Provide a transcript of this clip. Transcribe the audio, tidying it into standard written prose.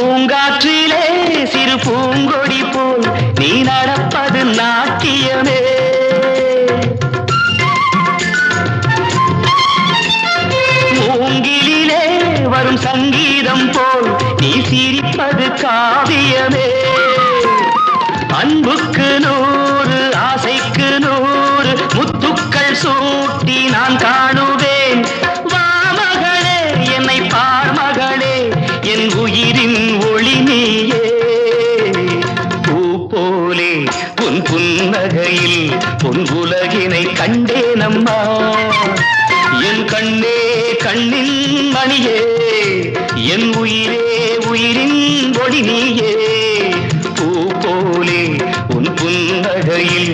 பூங்காற்றிலே சிறு பூங்கொடி போல் நீ நடப்பது நாட்டியமே. மூங்கிலே வரும் சங்கீதம் போல் நீ சிரிப்பது காவியமே. அன்புக்கு 100 ஆசைக்கு 100 முத்துக்கள் சூட்டி நான் காணுவேன். வா மகளே என்னை பார் மகளே என் உயிரின் ஒளி நீயே. பூ போலே உன் புன்னகையில் உன் உலகினை கண்டேனம்மா. என் கண்ணே கண்ணின் மணியே என் உயிரே உயிரின் ஒளி நீயே. பூ போலே உன் புன்னகையில்